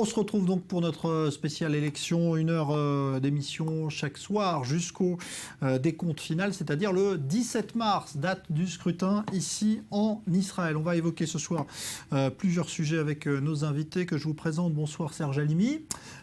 On se retrouve donc pour notre spéciale élection, 1 heure d'émission chaque soir jusqu'au décompte final, c'est-à-dire le 17 mars, date du scrutin ici en Israël. On va évoquer ce soir plusieurs sujets avec nos invités que je vous présente. Bonsoir Serge Halimi.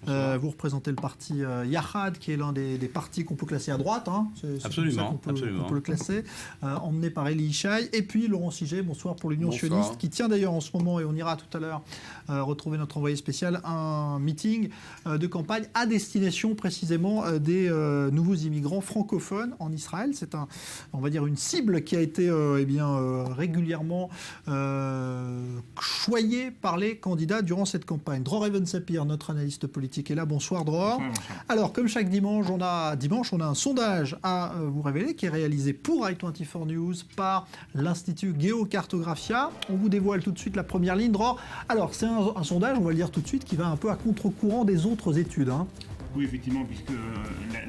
Vous représentez le parti Yachad, qui est l'un des partis qu'on peut classer à droite. Hein. Absolument. On peut le classer, emmené par Eli Yishai. Et puis Laurent Siget, bonsoir pour l'Union sioniste, qui tient d'ailleurs en ce moment, et on ira tout à l'heure retrouver notre envoyé spécial, un meeting de campagne à destination précisément des nouveaux immigrants francophones en Israël. C'est on va dire une cible qui a été régulièrement choyée par les candidats durant cette campagne. Dror Even-Sapir, notre analyste politique, est là. Bonsoir Dror. Alors comme chaque dimanche, on a un sondage à vous révéler qui est réalisé pour i24 News par l'Institut Géocartographia. On vous dévoile tout de suite la première ligne. Dror, alors c'est un sondage, on va le dire tout de suite, qui va un peu à contre-courant des autres études. Hein. Oui, effectivement, puisque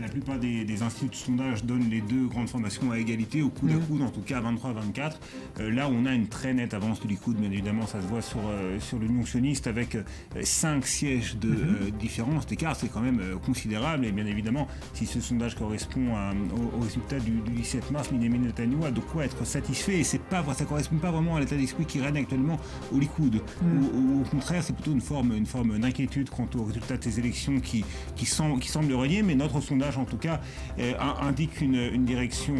la plupart des instituts de sondage donnent les deux grandes formations à égalité, au coude à coude, en tout cas à 23-24. Là, on a une très nette avance du Likoud, bien évidemment, ça se voit sur l'Union sioniste, avec 5 sièges de différence d'écart, c'est quand même considérable. Et bien évidemment, si ce sondage correspond au résultat du 17 mars, Benjamin Netanyahou a de quoi être satisfait. Et ça ne correspond pas vraiment à l'état d'esprit qui règne actuellement au Likoud. Au contraire, c'est plutôt une forme d'inquiétude quant au résultat de ces élections qui semble le relier, mais notre sondage en tout cas indique une direction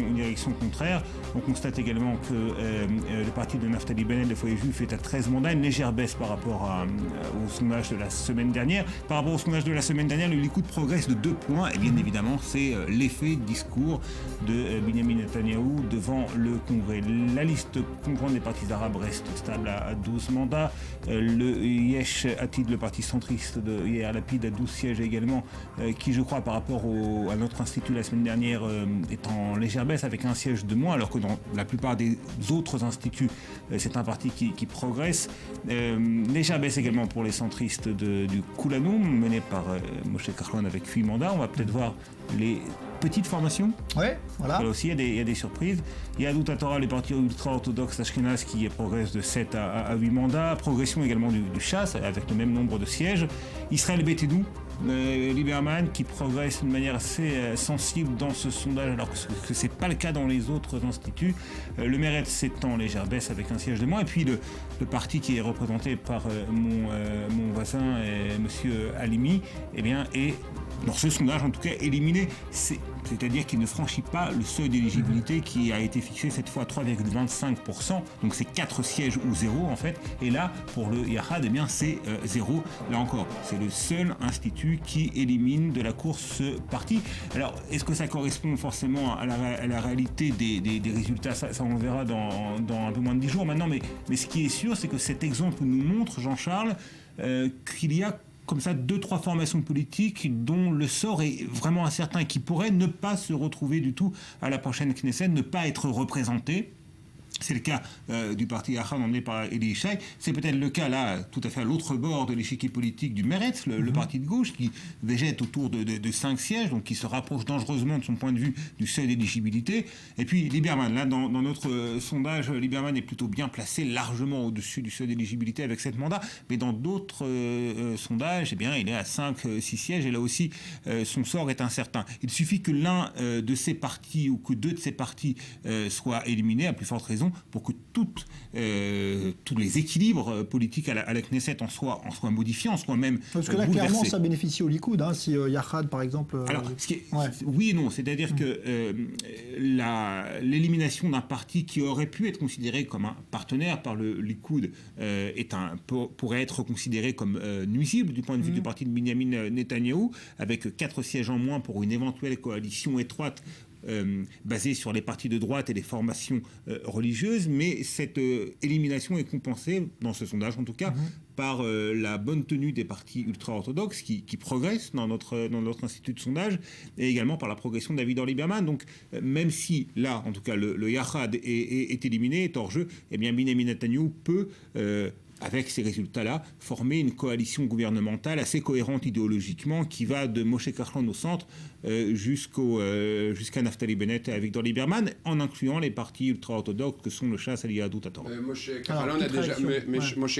contraire. On constate également que le parti de Naftali Bennett, le Foyer Juif, est à 13 mandats, une légère baisse par rapport au sondage de la semaine dernière. Par rapport au sondage de la semaine dernière, le Likoud progresse de 2 points, et bien évidemment c'est l'effet discours de Benjamin Netanyahou devant le Congrès. La liste conjointe des partis arabes reste stable à 12 mandats. Le Yesh Atid, le parti centriste de Yair Lapid, à 12 sièges également, qui je crois par rapport à notre institut la semaine dernière est en légère baisse avec un siège de moins, alors que dans la plupart des autres instituts c'est un parti qui progresse. Légère baisse également pour les centristes du Kulanoum mené par Moshe Kahlon avec 8 mandats. On va peut-être voir les petites formations. Ouais, voilà. Là aussi, il y a des surprises. Il y a Yahadut HaTorah, les partis ultra-orthodoxes Ashkenaz, qui progresse de 7 à 8 mandats. Progression également du Chasse, avec le même nombre de sièges. Israël Betenou, Lieberman, qui progresse d'une manière assez sensible dans ce sondage, alors que ce n'est pas le cas dans les autres instituts. Le Meretz s'étend en légère baisse avec un siège de moins. Et puis le parti qui est représenté par mon voisin, monsieur Halimi, eh bien, est, dans ce sondage en tout cas, éliminé. C'est-à-dire qu'il ne franchit pas le seuil d'éligibilité qui a été fixé cette fois à 3,25%. Donc c'est 4 sièges ou 0 en fait. Et là, pour le Yachad, eh bien c'est 0. Là encore, c'est le seul institut qui élimine de la course ce parti. Alors, est-ce que ça correspond forcément à la réalité des résultats? Ça, on le verra dans un peu moins de 10 jours maintenant. Mais ce qui est sûr, c'est que cet exemple nous montre, Jean-Charles, qu'il y a comme ça 2-3 formations politiques dont le sort est vraiment incertain et qui pourraient ne pas se retrouver du tout à la prochaine Knesset, ne pas être représentées. C'est le cas du parti Yachad emmené par Eli Yishai. C'est peut-être le cas là, tout à fait à l'autre bord de l'échiquier politique du Meretz, le parti de gauche, qui végète autour de 5 sièges, donc qui se rapproche dangereusement de son point de vue du seuil d'éligibilité. Et puis Lieberman, là dans notre sondage, Lieberman est plutôt bien placé, largement au-dessus du seuil d'éligibilité avec 7 mandats, mais dans d'autres sondages, eh bien, il est à 5-6 sièges, et là aussi son sort est incertain. Il suffit que l'un de ces partis ou que 2 de ces partis soient éliminés, à plus forte raison, pour que tous les équilibres politiques à la Knesset en soient modifiés, en soient même parce que là, clairement, ça bénéficie au Likoud. Hein, si Yachad, par exemple... Alors, oui et non. C'est-à-dire que l'élimination d'un parti qui aurait pu être considéré comme un partenaire par le Likoud pourrait être considéré comme nuisible du point de vue du parti de Benjamin Netanyahou, avec 4 sièges en moins pour une éventuelle coalition étroite basée sur les partis de droite et les formations religieuses, mais cette élimination est compensée, dans ce sondage en tout cas, par la bonne tenue des partis ultra-orthodoxes qui progressent dans notre institut de sondage, et également par la progression d'Avigdor Lieberman. Donc même si là, en tout cas, le Yachad est éliminé, est hors jeu, eh bien Benjamin Netanyahou peut avec ces résultats-là, former une coalition gouvernementale assez cohérente idéologiquement qui va de Moshe Kachlon au centre jusqu'à Naftali Bennett et Avigdor Lieberman, en incluant les partis ultra-orthodoxes que sont le Shas et l'Yahadut Hatorah. Moshe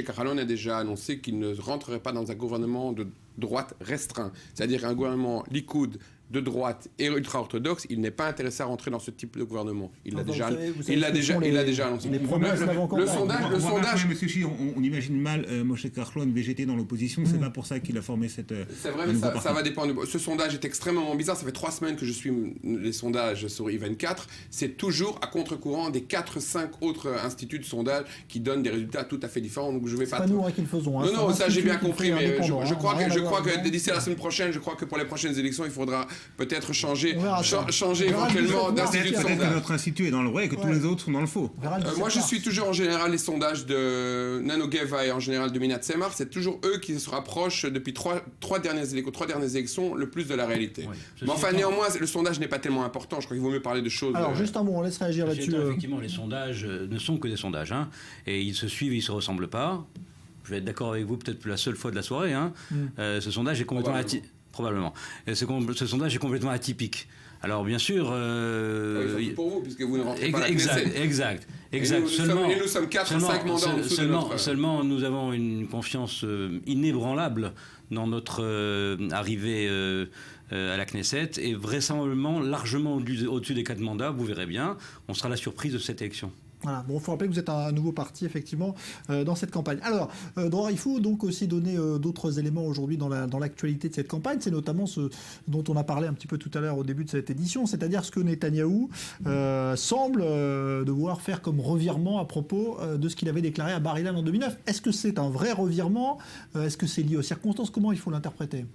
Kachlon a déjà annoncé qu'il ne rentrerait pas dans un gouvernement de droite restreint, c'est-à-dire un gouvernement Likoud de droite et ultra-orthodoxe. Il n'est pas intéressé à rentrer dans ce type de gouvernement. Il l'a déjà annoncé. Le sondage. Monsieur Chi, on imagine mal Moshe Kachlon végéter dans l'opposition. C'est pas pour ça qu'il a formé cette. C'est vrai, mais ça va dépendre. Ce sondage est extrêmement bizarre. Ça fait 3 semaines que je suis les sondages sur I24. C'est toujours à contre-courant des 4-5 autres instituts de sondage qui donnent des résultats tout à fait différents. Donc je vais pas. C'est pas nous qui le faisons. Non, ça j'ai bien compris, mais je crois que d'ici la semaine prochaine, je crois que pour les prochaines élections, il faudra peut-être changer éventuellement d'institut de sondage. Peut-être que notre institut est dans le vrai et que tous les autres sont dans le faux. Moi, je suis toujours en général les sondages de Nano Geva et en général de Minat Semar. C'est toujours eux qui se rapprochent depuis trois dernières élections le plus de la réalité. Oui, mais enfin, néanmoins, le sondage n'est pas tellement important. Je crois qu'il vaut mieux parler de choses. Alors, juste un mot, on laisse réagir là-dessus. Effectivement, les sondages ne sont que des sondages. Et ils se suivent, ils ne se ressemblent pas. Je vais être d'accord avec vous, peut-être pour la seule fois de la soirée. Ce sondage est complètement probablement. Ce sondage est complètement atypique. Alors bien sûr... surtout pour vous, puisque vous ne rentrez pas à la Knesset. Exact. Et nous sommes 4 ou 5 mandats en dessous de notre... Seulement, nous avons une confiance inébranlable dans notre arrivée à la Knesset, et vraisemblablement largement au-dessus des 4 mandats, vous verrez bien, on sera la surprise de cette élection. Voilà. Bon, il faut rappeler que vous êtes un nouveau parti, effectivement, dans cette campagne. Alors, Dror, il faut donc aussi donner d'autres éléments aujourd'hui dans l'actualité de cette campagne. C'est notamment ce dont on a parlé un petit peu tout à l'heure au début de cette édition, c'est-à-dire ce que Netanyahou semble devoir faire comme revirement à propos de ce qu'il avait déclaré à Bar-Ilan en 2009. Est-ce que c'est un vrai revirement ? Est-ce que c'est lié aux circonstances ? Comment il faut l'interpréter ?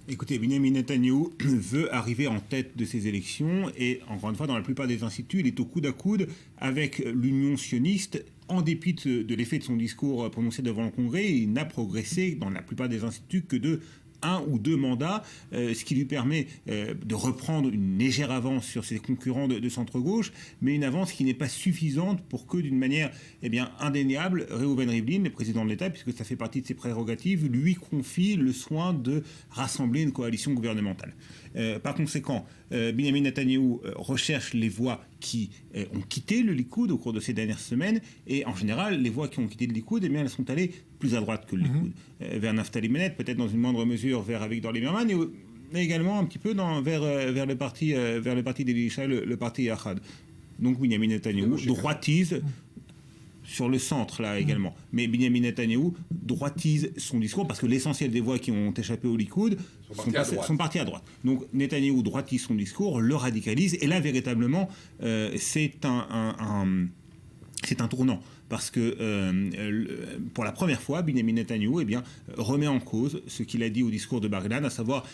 Écoutez, Benjamin Netanyahou veut arriver en tête de ces élections et, encore une fois, dans la plupart des instituts, il est au coude à coude avec l'Union sioniste. En dépit de l'effet de son discours prononcé devant le Congrès, il n'a progressé dans la plupart des instituts que de 1 ou 2 mandats, ce qui lui permet de reprendre une légère avance sur ses concurrents de centre-gauche, mais une avance qui n'est pas suffisante pour que, d'une manière indéniable, Reuven Rivlin, le président de l'État, puisque ça fait partie de ses prérogatives, lui confie le soin de rassembler une coalition gouvernementale. Par conséquent, Benjamin Netanyahou recherche les voix qui ont quitté le Likoud au cours de ces dernières semaines, et en général, les voix qui ont quitté le Likoud, elles sont allées plus à droite que le Likoud, vers Naftali Bennett, peut-être dans une moindre mesure vers Avigdor Lieberman, mais également un petit peu vers le parti d'Elisha, le parti Yachad. Donc Benjamin Netanyahou droitise sur le centre là également. Mais Benjamin Netanyahou droitise son discours parce que l'essentiel des voix qui ont échappé au Likoud sont partis à droite. Donc Netanyahou droitise son discours, le radicalise, et là véritablement c'est un tournant. Parce que pour la première fois, Benjamin Netanyahou remet en cause ce qu'il a dit au discours de Bar-Ilan, à savoir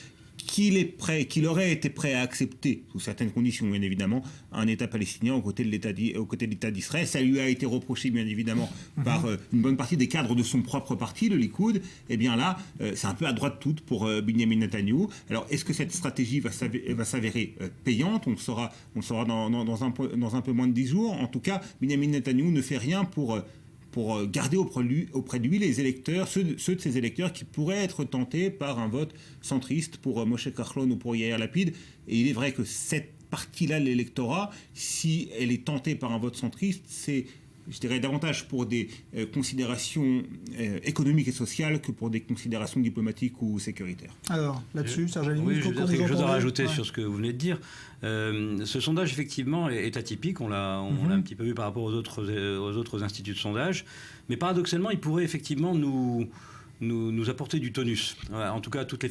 qu'il aurait été prêt à accepter, sous certaines conditions bien évidemment, un État palestinien aux côtés de l'État d'Israël. Ça lui a été reproché bien évidemment par une bonne partie des cadres de son propre parti, le Likoud. Et bien là, c'est un peu à droite toute pour Benjamin Netanyahou. Alors est-ce que cette stratégie va s'avérer payante ? On le saura dans un peu moins de 10 jours. En tout cas, Benjamin Netanyahou ne fait rien pour garder auprès de lui les électeurs, ceux de ses électeurs qui pourraient être tentés par un vote centriste pour Moshe Kachlon ou pour Yair Lapid. Et il est vrai que cette partie-là de l'électorat, si elle est tentée par un vote centriste, c'est, je dirais, davantage pour des considérations économiques et sociales que pour des considérations diplomatiques ou sécuritaires. Alors, là-dessus, Serge Halimi, je voudrais rajouter sur ce que vous venez de dire. Ce sondage, effectivement, est atypique. On l'a un petit peu vu par rapport aux autres instituts de sondage. Mais paradoxalement, il pourrait effectivement nous apporter du tonus. Voilà, en tout cas, toutes les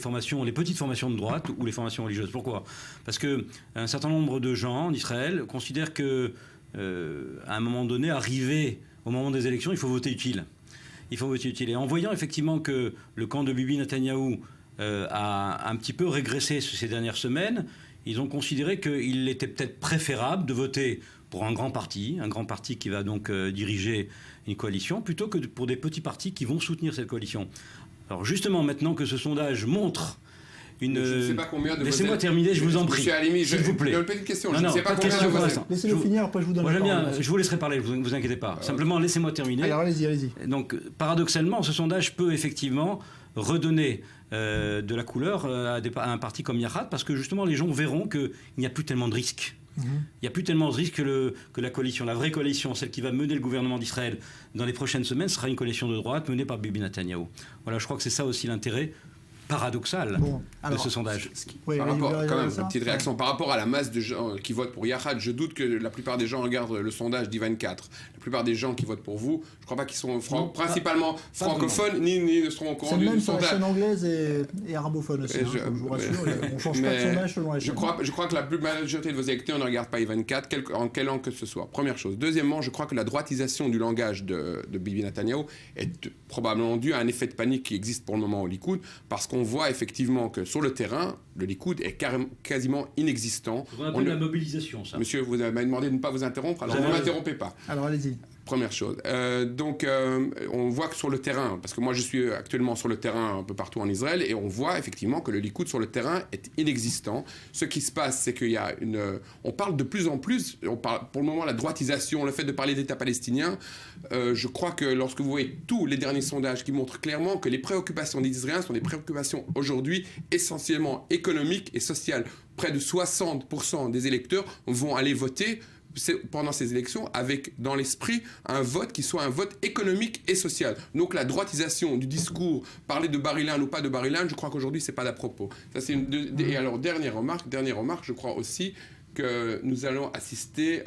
petites formations de droite ou les formations religieuses. Pourquoi ? Parce qu'un certain nombre de gens en Israël considèrent que à un moment donné, arrivé au moment des élections, il faut voter utile. Et en voyant effectivement que le camp de Bibi Netanyahou a un petit peu régressé ces dernières semaines, ils ont considéré qu'il était peut-être préférable de voter pour un grand parti qui va donc diriger une coalition, plutôt que pour des petits partis qui vont soutenir cette coalition. Alors justement, maintenant que ce sondage montre une... Je ne sais pas combien de Laissez-moi terminer, je vous en prie. Monsieur Halimi, s'il vous plaît. Une petite question. Non, je ne sais pas combien de vos... Laissez-le finir, après je vous donne la parole. Je vous laisserai parler, vous inquiétez pas. Simplement, laissez-moi terminer. Alors allez-y. Donc, paradoxalement, ce sondage peut effectivement redonner de la couleur à un parti comme Yachad, parce que justement, les gens verront qu'il n'y a plus tellement de risques. Il n'y a plus tellement de risques que la coalition, la vraie coalition, celle qui va mener le gouvernement d'Israël dans les prochaines semaines, sera une coalition de droite menée par Bibi Netanyahou. Voilà, je crois que c'est ça aussi l'intérêt paradoxal de ce sondage. Par rapport, quand même, une petite réaction. Par rapport à la masse de gens qui votent pour Yachad, je doute que la plupart des gens regardent le sondage d'I24. La plupart des gens qui votent pour vous, je ne crois pas qu'ils sont principalement francophones, ni ne seront au courant du sondage. C'est même sur la chaîne anglaise et arabophone aussi. Je vous rassure, on ne change pas de sondage selon la chaîne. Je crois que la plus majorité de vos électeurs ne regardent pas I24, en quelle langue que ce soit. Première chose. Deuxièmement, je crois que la droitisation du langage de Bibi Netanyahou est probablement due à un effet de panique qui existe pour le moment au Likoud, parce qu'on voit effectivement que sur le terrain, le Likoud est quasiment inexistant. On appelle la mobilisation, ça. Monsieur, vous m'avez demandé de ne pas vous interrompre, alors ne m'interrompez pas. Alors allez-y. Première chose. On voit que sur le terrain, parce que moi je suis actuellement sur le terrain un peu partout en Israël, et on voit effectivement que le Likoud sur le terrain est inexistant. Ce qui se passe, c'est qu'il y a on parle de plus en plus, pour le moment la droitisation, le fait de parler d'État palestinien, je crois que lorsque vous voyez tous les derniers sondages qui montrent clairement que les préoccupations des Israéliens sont des préoccupations aujourd'hui essentiellement économiques et sociales. Près de 60% des électeurs vont aller voter pendant ces élections avec dans l'esprit un vote qui soit un vote économique et social. Donc la droitisation du discours, parler de Bar-Ilan ou pas de Bar-Ilan, je crois qu'aujourd'hui c'est pas d'à propos. Ça, c'est et alors dernière remarque, je crois aussi que nous allons assister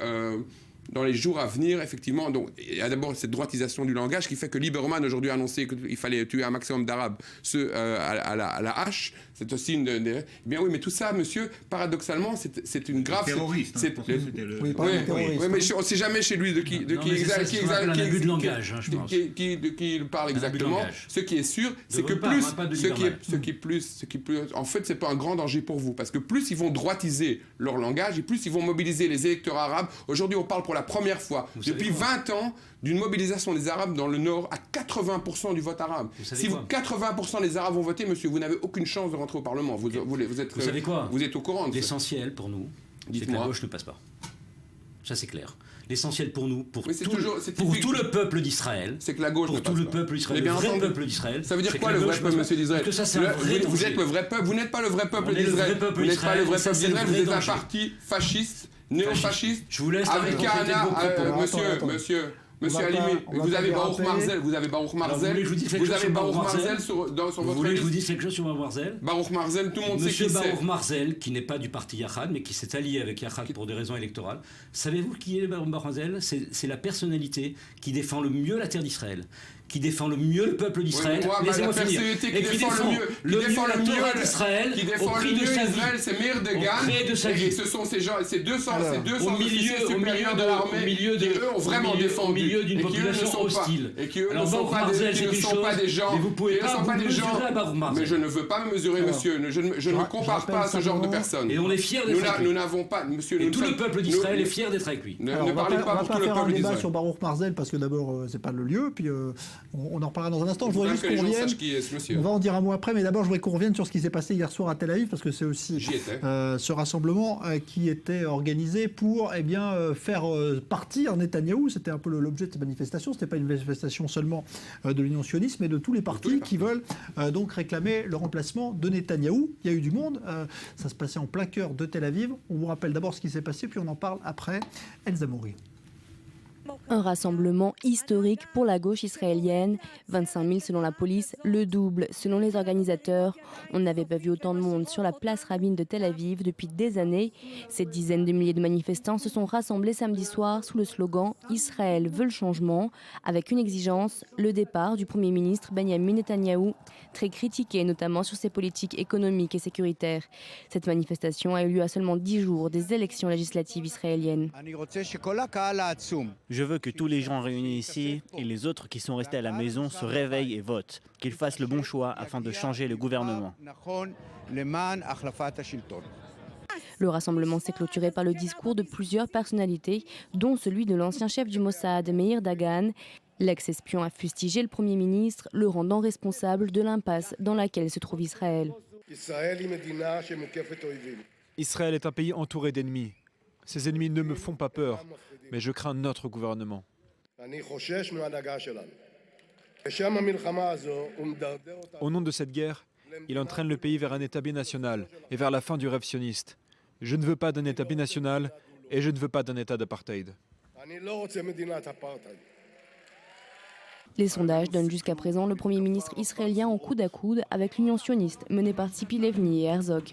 dans les jours à venir, effectivement, donc, il y a d'abord cette droitisation du langage qui fait que Lieberman aujourd'hui a annoncé qu'il fallait tuer un maximum d'Arabes à la hache. C'est aussi une... Bien oui, mais tout ça, monsieur, paradoxalement, c'est une grave... Terroriste. Oui, mais on ne sait jamais chez lui de qui parle exactement. Ce qui est sûr, c'est que en fait, c'est pas un grand danger pour vous, parce que plus ils vont droitiser leur langage et plus ils vont mobiliser les électeurs arabes. Aujourd'hui, on parle pour la première fois depuis 20 ans d'une mobilisation des Arabes dans le Nord à 80% du vote arabe. Si 80% des Arabes vont voter, monsieur, vous n'avez aucune chance de rentrer au Parlement. Vous savez quoi ? Vous êtes au courant. L'essentiel pour nous, c'est que la gauche ne passe pas. Ça, c'est clair. L'essentiel pour nous, pour tout le peuple d'Israël, c'est que la gauche pour tout le peuple d'Israël, le vrai peuple d'Israël. Ça veut dire quoi le vrai peuple, monsieur d'Israël ? Vous êtes le vrai peuple. Vous n'êtes pas le vrai peuple d'Israël. Vous n'êtes pas le vrai peuple d'Israël. Vous êtes un parti fasciste, néo-fasciste. Je vous laisse avec Monsieur Halimi, vous avez Baruch Marzel, vous avez Baruch Marzel sur votre Vous voulez que je vous dise quelque chose sur Baruch Marzel ? Baruch Marzel, tout le monde sait qui c'est. Monsieur Baruch Marzel, qui n'est pas du parti Yachad, mais qui s'est allié avec Yachad pour des raisons électorales. Savez-vous qui est Baruch Marzel ? C'est la personnalité qui défend le mieux la terre d'Israël, qui défend le mieux le peuple d'Israël, laissez-moi finir, et qui défend le mieux la Torah d'Israël, au prix de sa vie, au prix de sa vie. Et ce sont ces gens, ces 200 officiers supérieurs de l'armée qui eux ont vraiment défendu, au milieu d'une population hostile. Et qui eux ne sont pas des gens, mais vous pouvez pas vous mesurer à Baruch Marzel. Mais je ne veux pas me mesurer, monsieur, je ne me compare pas à ce genre de personnes. Et on est fiers d'être avec lui. Nous n'avons pas, monsieur, et tout le peuple d'Israël est fier d'être avec lui. Ne parlez pas pour tout le peuple d'Israël. On va pas faire un débat sur Baruch Marzel parce que d'abord c'est pas le lieu, puis on en reparlera dans un instant. Je voudrais juste qu'on revienne. On va en dire un mot après, mais d'abord, je voudrais qu'on revienne sur ce qui s'est passé hier soir à Tel Aviv, parce que c'est aussi ce rassemblement qui était organisé pour faire partir Netanyahou. C'était un peu l'objet de cette manifestation. C'était pas une manifestation seulement de l'Union sioniste, mais de tous les partis qui veulent donc réclamer le remplacement de Netanyahou. Il y a eu du monde. Ça se passait en plein cœur de Tel Aviv. On vous rappelle d'abord ce qui s'est passé, puis on en parle après. Elsa Mouri. Un rassemblement historique pour la gauche israélienne. 25 000 selon la police, le double selon les organisateurs. On n'avait pas vu autant de monde sur la place Rabin de Tel Aviv depuis des années. Ces dizaines de milliers de manifestants se sont rassemblés samedi soir sous le slogan « Israël veut le changement » avec une exigence, le départ du Premier ministre Benjamin Netanyahou, très critiqué notamment sur ses politiques économiques et sécuritaires. Cette manifestation a eu lieu à seulement 10 jours des élections législatives israéliennes. Je veux que tous les gens réunis ici et les autres qui sont restés à la maison se réveillent et votent, qu'ils fassent le bon choix afin de changer le gouvernement. Le rassemblement s'est clôturé par le discours de plusieurs personnalités, dont celui de l'ancien chef du Mossad, Meir Dagan. L'ex-espion a fustigé le Premier ministre, le rendant responsable de l'impasse dans laquelle se trouve Israël. Israël est un pays entouré d'ennemis. Ces ennemis ne me font pas peur, mais je crains notre gouvernement. Au nom de cette guerre, il entraîne le pays vers un État binational et vers la fin du rêve sioniste. Je ne veux pas d'un État binational et je ne veux pas d'un État d'apartheid. Les sondages donnent jusqu'à présent le Premier ministre israélien en coude à coude avec l'Union sioniste menée par Tzipi Livni et Herzog.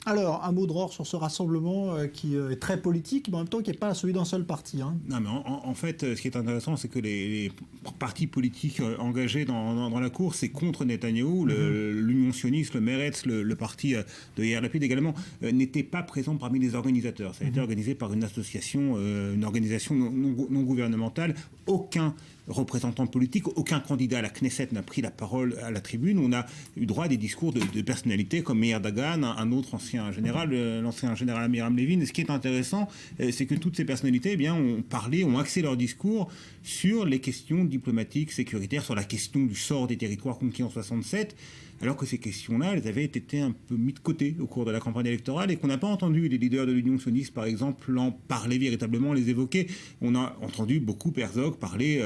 Alors, un mot de Rohr sur ce rassemblement qui est très politique, mais en même temps qui n'est pas celui d'un seul parti. Hein. Non, mais en fait, ce qui est intéressant, c'est que les partis politiques engagés dans la course, c'est contre Netanyahou, l'Union sioniste, le Meretz, le parti de Yair Lapid également, n'étaient pas présents parmi les organisateurs. Ça a été organisé par une association, une organisation non gouvernementale. Aucun représentant politique, aucun candidat à la Knesset n'a pris la parole à la tribune. On a eu droit à des discours de personnalités comme Meir Dagan, un autre ancien général, l'ancien général Amiram Levin. Et ce qui est intéressant, c'est que toutes ces personnalités ont axé leur discours sur les questions diplomatiques, sécuritaires, sur la question du sort des territoires conquis en 67, alors que ces questions-là, elles avaient été un peu mises de côté au cours de la campagne électorale et qu'on n'a pas entendu les leaders de l'Union sioniste, par exemple, en parler véritablement, les évoquer. On a entendu beaucoup Herzog parler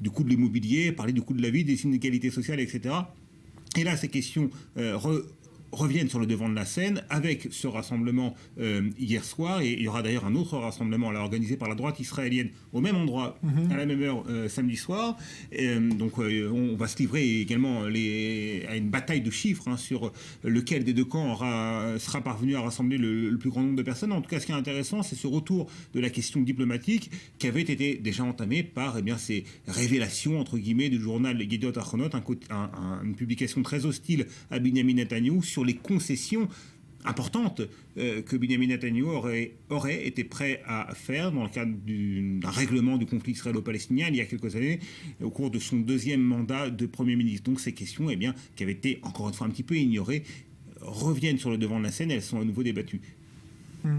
du coût de l'immobilier, parler du coût de la vie, des inégalités sociales, etc. Et là, ces questions reviennent sur le devant de la scène avec ce rassemblement hier soir, et il y aura d'ailleurs un autre rassemblement là, organisé par la droite israélienne au même endroit, à la même heure samedi soir. Donc on va se livrer également à une bataille de chiffres sur lequel des deux camps sera parvenu à rassembler le plus grand nombre de personnes. En tout cas, ce qui est intéressant, c'est ce retour de la question diplomatique qui avait été déjà entamé par ces révélations entre guillemets du journal Yediot Ahronot, une publication très hostile à Binyamin Netanyahou sur les concessions importantes que Binyamin Netanyahou aurait été prêt à faire dans le cadre d'un règlement du conflit israélo-palestinien il y a quelques années au cours de son deuxième mandat de Premier ministre. Donc ces questions qui avaient été encore une fois un petit peu ignorées reviennent sur le devant de la scène et elles sont à nouveau débattues.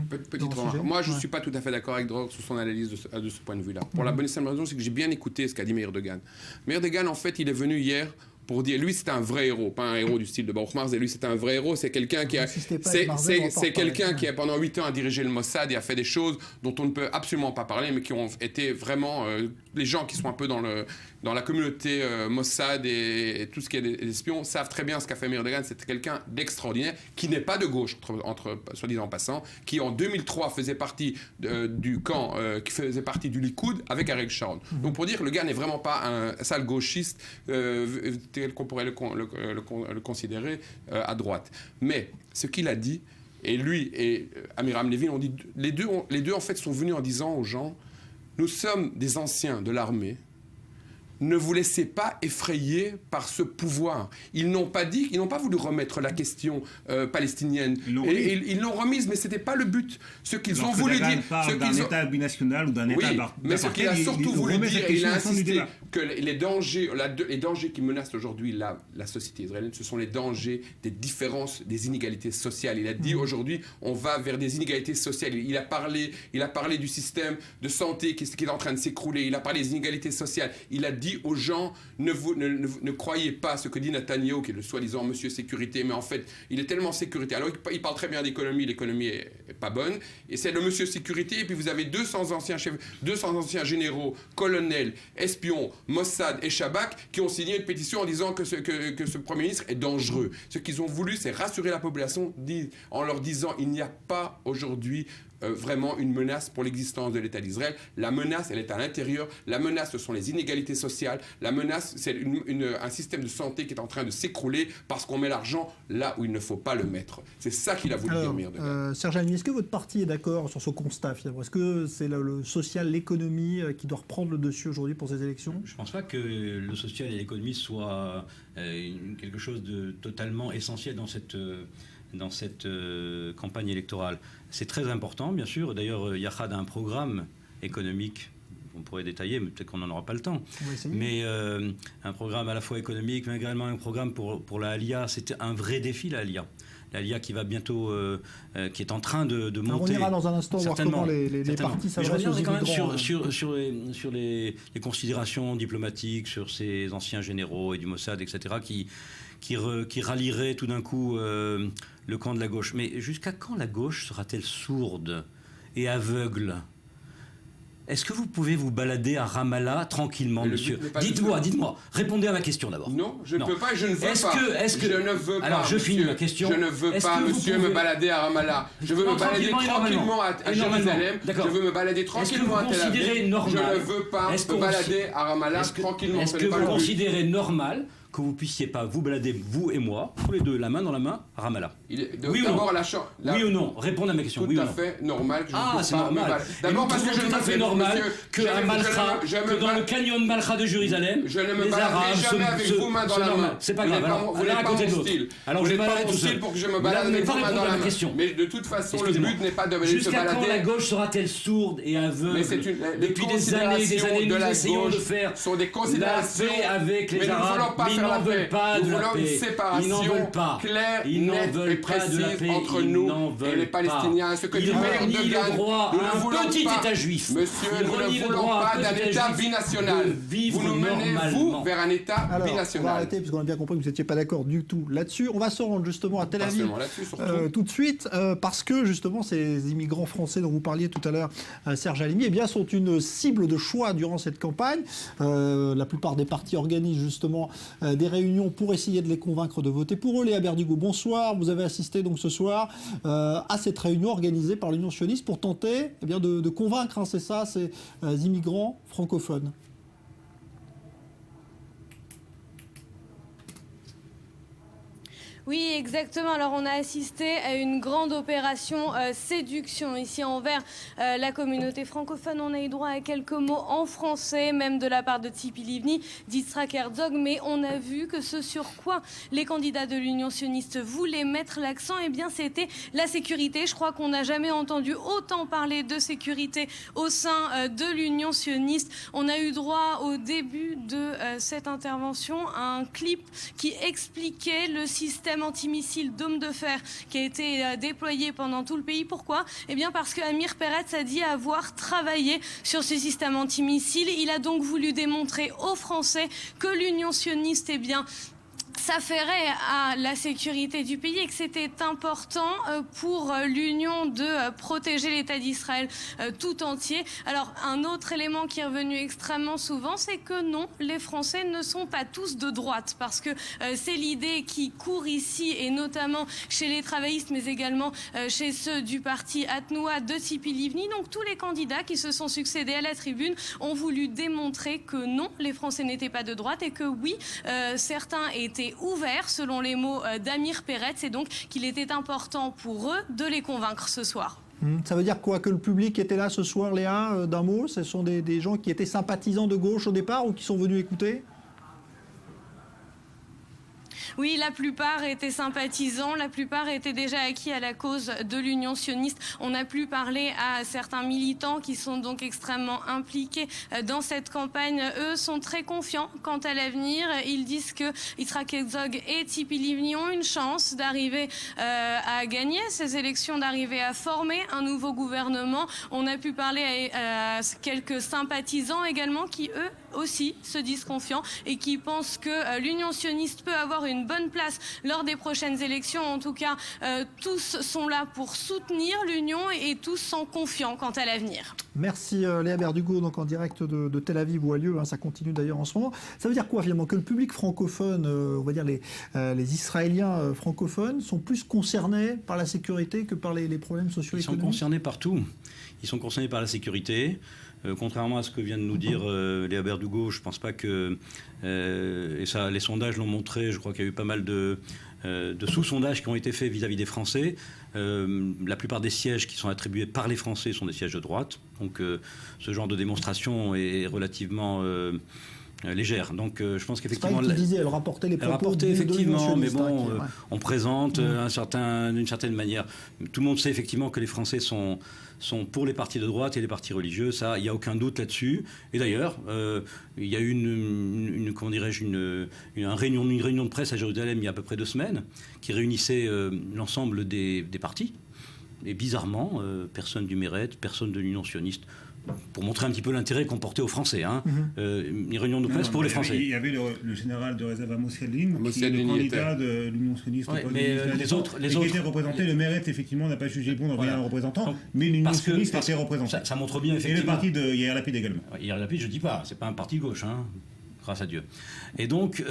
Petite remarque. Moi, je ne suis pas tout à fait d'accord avec Dror sur son analyse de ce point de vue-là. Pour la bonne et simple raison, c'est que j'ai bien écouté ce qu'a dit Meir Dagan. Meir Dagan, en fait, il est venu hier pour dire, lui, c'est un vrai héros, pas un héros du style de Baruch Marz, lui, c'est un vrai héros, c'est quelqu'un qui a, c'est quelqu'un qui a pendant 8 ans a dirigé le Mossad et a fait des choses dont on ne peut absolument pas parler, mais qui ont été vraiment, les gens qui sont un peu dans la communauté Mossad et tout ce qui est des espions savent très bien ce qu'a fait Meir Dagan. C'est quelqu'un d'extraordinaire, qui n'est pas de gauche, entre soi-disant passant, qui en 2003 faisait partie du camp, qui faisait partie du Likoud avec Ariel Sharon. Donc pour dire, le gars n'est vraiment pas un sale gauchiste, tel qu'on pourrait le considérer à droite. Mais ce qu'il a dit, et lui et Amiram Levin ont dit, les deux en fait sont venus en disant aux gens, nous sommes des anciens de l'armée, ne vous laissez pas effrayer par ce pouvoir. Ils n'ont pas voulu remettre la question palestinienne. Ils l'ont remise, mais ce n'était pas le but. Ce qu'ils ont voulu dire... d'un État binational ou d'un État d'apartheid. Mais ce qu'il a surtout voulu dire, il a insisté que les dangers qui menacent aujourd'hui la société israélienne, ce sont les dangers des différences, des inégalités sociales. Il a dit aujourd'hui, on va vers des inégalités sociales. Il a parlé du système de santé qui est en train de s'écrouler. Il a parlé des inégalités sociales. Il a dit aux gens, ne croyez pas ce que dit Netanyahou, qui est le soi-disant monsieur sécurité, mais en fait, il est tellement sécurité. Alors, il parle très bien d'économie, l'économie est pas bonne, et c'est le monsieur sécurité, et puis vous avez 200 anciens chefs, 200 anciens généraux, colonels, espions, Mossad et Shabak, qui ont signé une pétition en disant que ce Premier ministre est dangereux. Ce qu'ils ont voulu, c'est rassurer la population en leur disant, il n'y a pas aujourd'hui vraiment une menace pour l'existence de l'État d'Israël. La menace, elle est à l'intérieur. La menace, ce sont les inégalités sociales. La menace, c'est un système de santé qui est en train de s'écrouler parce qu'on met l'argent là où il ne faut pas le mettre. C'est ça qu'il a voulu dire, Meir Dagan. Serge Halimi, est-ce que votre parti est d'accord sur ce constat finalement ? Est-ce que c'est le social, l'économie qui doit reprendre le dessus aujourd'hui pour ces élections ? Je ne pense pas que le social et l'économie soient quelque chose de totalement essentiel dans cette campagne électorale. C'est très important, bien sûr. D'ailleurs, Yachad a un programme économique, on pourrait détailler, mais peut-être qu'on n'en aura pas le temps. Mais un programme à la fois économique, mais également un programme pour la Aliyah. C'était un vrai défi, la Aliyah. L'Aliyah qui va bientôt, qui est en train de monter. On ira dans un instant voir comment les partis s'adressent aux immigrants. Sur les considérations diplomatiques, sur ces anciens généraux et du Mossad, etc., qui qui rallierait tout d'un coup le camp de la gauche. Mais jusqu'à quand la gauche sera-t-elle sourde et aveugle ? Est-ce que vous pouvez vous balader à Ramallah tranquillement, monsieur ? Dites-moi, répondez à ma question d'abord. Non, je ne peux pas et je ne veux pas. Je ne veux pas. Alors, je finis ma question. Je ne veux pas, monsieur, me balader à Ramallah. Je veux me balader tranquillement à Jérusalem. Je veux me balader tranquillement à Tel Aviv. Je ne veux pas me balader à Ramallah tranquillement. Est-ce que vous considérez normal que vous puissiez pas vous balader, vous et moi, tous les deux, la main dans la main, à Ramallah? Oui ou non? Oui ou non? Répondez à ma question. Tout à fait normal que je ne puisse pas me balader. D'abord parce que je ne tout à fait normal que dans le canyon de Malcha de Jérusalem, je ne me baladerai jamais avec vous main dans la main. C'est pas grave. Alors, l'un à côté de l'autre. Alors, je vais balader tout seul. Pour que je me balade avec vous main dans la main. Mais de toute façon, le but n'est pas de se balader. Jusqu'à quand la gauche sera-t-elle sourde et aveugle? Depuis des années, nous essayons de faire la paix avec les Arabes. Ils n'en veulent pas de la paix. Ils n'en veulent pas. Ils n'en veulent pas de la paix. Entre nous et les Palestiniens. Ce que dit Erdogan, nous ne voulons petit pas. État juif. Monsieur, nous ne voulons pas d'un État binational. Vous nous menez, vous, vers un État binational. On va arrêter, puisqu'on a bien compris que vous n'étiez pas d'accord du tout là-dessus. On va se rendre justement à Tel Aviv tout de suite, parce que justement, ces immigrants français dont vous parliez tout à l'heure, Serge Halimi, eh bien, sont une cible de choix durant cette campagne. La plupart des partis organisent justement des réunions pour essayer de les convaincre de voter pour eux. Léa Berdugo, bonsoir. Vous avez assisté donc ce soir à cette réunion organisée par l'Union sioniste pour tenter de convaincre, c'est ça, ces immigrants francophones. Oui, exactement. Alors, on a assisté à une grande opération séduction ici envers la communauté francophone. On a eu droit à quelques mots en français, même de la part de Tzipi Livni, d'Yitzhak Herzog, mais on a vu que ce sur quoi les candidats de l'Union sioniste voulaient mettre l'accent, eh bien, c'était la sécurité. Je crois qu'on n'a jamais entendu autant parler de sécurité au sein de l'Union sioniste. On a eu droit au début de cette intervention à un clip qui expliquait le système antimissile Dôme de Fer qui a été déployé pendant tout le pays. Pourquoi? Eh bien parce que Amir Peretz a dit avoir travaillé sur ce système antimissile. Il a donc voulu démontrer aux Français que l'Union sioniste, eh bien, s'affairait à la sécurité du pays et que c'était important pour l'Union de protéger l'État d'Israël tout entier. Alors, un autre élément qui est revenu extrêmement souvent, c'est que non, les Français ne sont pas tous de droite, parce que c'est l'idée qui court ici, et notamment chez les travaillistes, mais également chez ceux du parti Atnoua de Tzipi Livni. Donc, tous les candidats qui se sont succédés à la tribune ont voulu démontrer que non, les Français n'étaient pas de droite et que oui, certains étaient ouverts, selon les mots d'Amir Peretz, et donc qu'il était important pour eux de les convaincre ce soir. Ça veut dire quoi? Que le public était là ce soir, Léa, d'un mot? Ce sont des gens qui étaient sympathisants de gauche au départ ou qui sont venus écouter? Oui, la plupart étaient sympathisants, la plupart étaient déjà acquis à la cause de l'Union sioniste. On a pu parler à certains militants qui sont donc extrêmement impliqués dans cette campagne. Eux sont très confiants quant à l'avenir. Ils disent que Yitzhak Herzog et Tzipi Livni ont une chance d'arriver à gagner ces élections, d'arriver à former un nouveau gouvernement. On a pu parler à quelques sympathisants également qui, eux, aussi se disent confiants et qui pensent que l'Union sioniste peut avoir une bonne place lors des prochaines élections. En tout cas, tous sont là pour soutenir l'Union et tous sont confiants quant à l'avenir. Merci Léa Berdugo, donc en direct de Tel Aviv où a lieu, ça continue d'ailleurs en ce moment. Ça veut dire quoi finalement? Que le public francophone, on va dire les Israéliens francophones, sont plus concernés par la sécurité que par les problèmes socio-économiques? Ils sont concernés par tout. Ils sont concernés par la sécurité. Contrairement à ce que vient de nous dire Léa Berdugo, je ne pense pas que... et ça, les sondages l'ont montré, je crois qu'il y a eu pas mal de sous-sondages qui ont été faits vis-à-vis des Français. La plupart des sièges qui sont attribués par les Français sont des sièges de droite. Donc ce genre de démonstration est relativement... légère. Donc je pense qu'effectivement... C'est pas elle qui disait, elle rapportait les propos. Elle rapportait effectivement, mais bon, on présente d'une certaine manière. Tout le monde sait effectivement que les Français sont pour les partis de droite et les partis religieux. Ça, il n'y a aucun doute là-dessus. Et d'ailleurs, il y a eu une réunion de presse à Jérusalem il y a à peu près 2 semaines qui réunissait l'ensemble des partis. Et bizarrement, personne du Meretz, personne de l'Union sioniste pour montrer un petit peu l'intérêt qu'on portait aux Français. Une réunion de presse pour les Français. Il y avait le général de réserve Amos Yadlin, qui est le candidat de l'Union sioniste. Mais les autres... qui était représenté, le Meretz, effectivement, n'a pas jugé bon d'envoyer un représentant, mais l'Union sioniste était représentée. Ça montre bien, effectivement... Et le parti de Yair Lapid également. Yair Lapid, je ne dis pas, c'est pas un parti de gauche, grâce à Dieu. Et donc,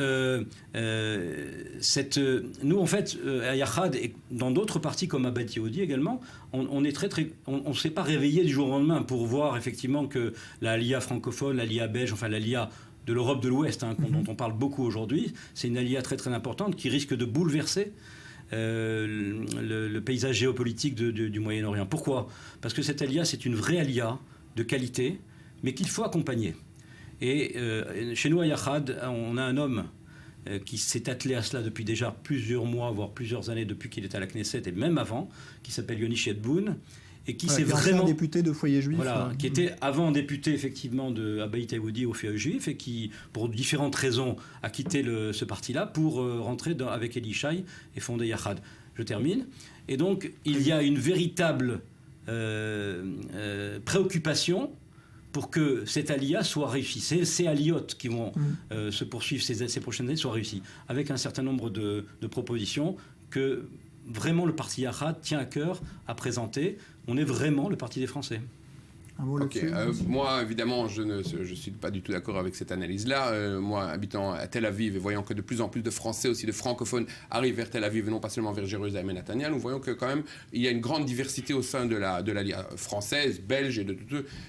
nous, en fait, à Yachad et dans d'autres partis comme à Beit Yehudi également, on ne s'est pas réveillé du jour au lendemain pour voir effectivement que la LIA francophone, la LIA belge, enfin la LIA de l'Europe de l'Ouest, dont on parle beaucoup aujourd'hui, c'est une LIA très très importante qui risque de bouleverser le paysage géopolitique du Moyen-Orient. Pourquoi ? Parce que cette LIA, c'est une vraie LIA de qualité, mais qu'il faut accompagner. Et chez nous à Yachad, on a un homme qui s'est attelé à cela depuis déjà plusieurs mois, voire plusieurs années depuis qu'il est à la Knesset, et même avant, qui s'appelle Yoni Shedboun, et qui s'est vraiment... député de Foyer Juif. Voilà, qui était avant député effectivement à Beit Yehudi au Foyer Juif, et qui, pour différentes raisons, a quitté ce parti-là pour rentrer avec Eli Shai et fonder Yachad. Je termine. Et donc, il y a une véritable préoccupation pour que cette alia soit réussie. Ces aliotes qui vont se poursuivre ces prochaines années soient réussies, avec un certain nombre de propositions que vraiment le parti Yachad tient à cœur à présenter. On est vraiment le parti des Français. Moi, évidemment, je ne suis pas du tout d'accord avec cette analyse-là. Moi, habitant à Tel Aviv et voyant que de plus en plus de Français, aussi de francophones, arrivent vers Tel Aviv et non pas seulement vers Jérusalem et Netanya, nous voyons que quand même, il y a une grande diversité au sein de l'alliance française, belge et de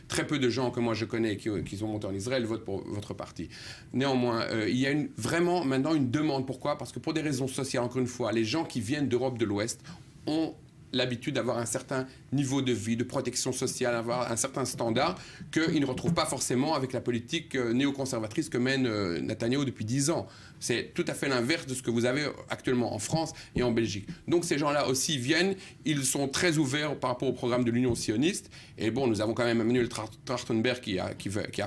très peu de gens que moi je connais qui sont montés en Israël votent pour votre parti. Néanmoins, il y a vraiment maintenant une demande. Pourquoi ? Parce que pour des raisons sociales, encore une fois, les gens qui viennent d'Europe de l'Ouest ont l'habitude d'avoir un certain niveau de vie, de protection sociale, avoir un certain standard qu'ils ne retrouvent pas forcément avec la politique néoconservatrice que mène Netanyahou depuis 10 ans. C'est tout à fait l'inverse de ce que vous avez actuellement en France et en Belgique. Donc ces gens-là aussi viennent, ils sont très ouverts par rapport au programme de l'Union sioniste. Et bon, nous avons quand même Emmanuel Trachtenberg qui a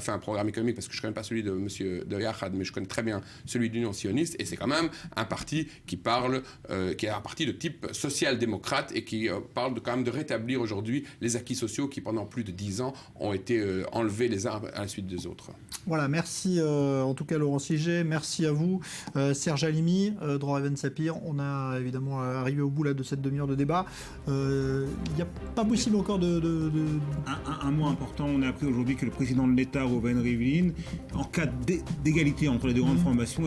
fait un programme économique, parce que je ne connais pas celui de Yachad, mais je connais très bien celui de l'Union sioniste. Et c'est quand même un parti qui est un parti de type social-démocrate et qui parle quand même de rétablir aujourd'hui les acquis sociaux qui, pendant plus de 10 ans, ont été enlevés les uns à la suite des autres. Voilà, merci en tout cas Laurent Siget, merci à vous. Serge Halimi, Dror Even Sapir, on a évidemment arrivé au bout là, de cette demi-heure de débat. Il n'y a pas possible encore de... Un mot important, on a appris aujourd'hui que le président de l'État, Reuven Rivlin, en cas d'égalité entre les deux grandes formations,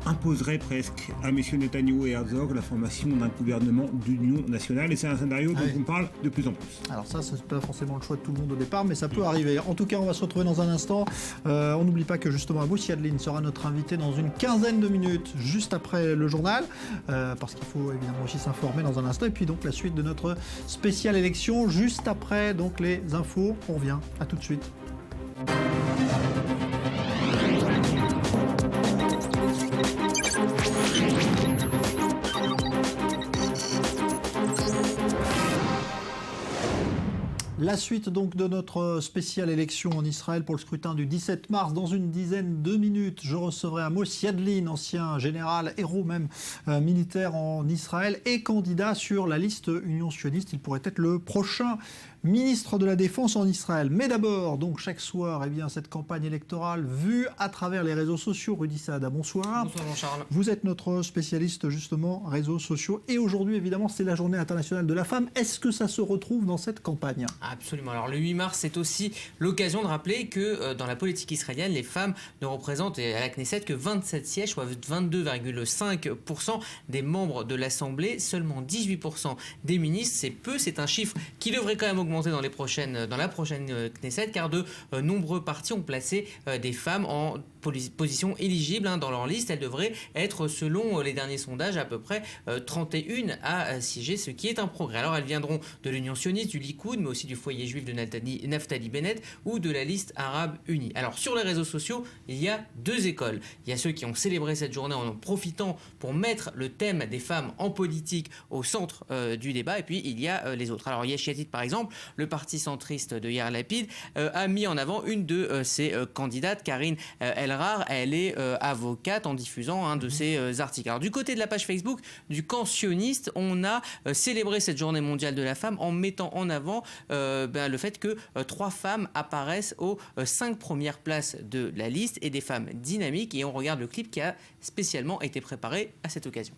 imposerait presque à M. Netanyahou et Herzog la formation d'un gouvernement d'union nationale. Et c'est un scénario dont on parle de plus en plus. Alors ça, c'est pas forcément le choix de tout le monde au départ, mais ça peut arriver. En tout cas, on va se retrouver dans un instant. On n'oublie pas que justement Amos Yadlin sera notre invité dans une quinzaine de minutes, juste après le journal, parce qu'il faut évidemment aussi s'informer dans un instant. Et puis donc la suite de notre spéciale élection, juste après donc les infos. On revient. À tout de suite. La suite donc de notre spéciale élection en Israël pour le scrutin du 17 mars. Dans une dizaine de minutes, je recevrai Amos Yadlin, ancien général, héros même militaire en Israël et candidat sur la liste Union sioniste. Il pourrait être le prochain ministre de la Défense en Israël. Mais d'abord, donc chaque soir, cette campagne électorale vue à travers les réseaux sociaux. Rudy Saada, bonsoir. Bonsoir Jean-Charles. Vous êtes notre spécialiste justement réseaux sociaux. Et aujourd'hui, évidemment, c'est la journée internationale de la femme. Est-ce que ça se retrouve dans cette campagne ? Absolument. Alors le 8 mars, c'est aussi l'occasion de rappeler que dans la politique israélienne, les femmes ne représentent à la Knesset que 27 sièges, soit 22,5% des membres de l'Assemblée, seulement 18% des ministres. C'est peu, c'est un chiffre qui devrait quand même augmenter dans la prochaine Knesset, car de nombreux partis ont placé des femmes en position éligible dans leur liste. Elles devraient être, selon les derniers sondages, à peu près 31 à siéger, ce qui est un progrès. Alors elles viendront de l'Union sioniste, du Likoud, mais aussi du foyer juif de Naftali Bennett ou de la liste arabe unie. Alors sur les réseaux sociaux, il y a deux écoles. Il y a ceux qui ont célébré cette journée en profitant pour mettre le thème des femmes en politique au centre du débat, et puis il y a les autres. Alors Yesh Yatit, par exemple, le parti centriste de Yair Lapid, a mis en avant une de ses candidates, Karine El El-Rar, elle est avocate en diffusant de ces articles. Alors, du côté de la page Facebook du camp sioniste, on a célébré cette journée mondiale de la femme en mettant en avant le fait que 3 femmes apparaissent aux 5 premières places de la liste et des femmes dynamiques. Et on regarde le clip qui a spécialement été préparé à cette occasion.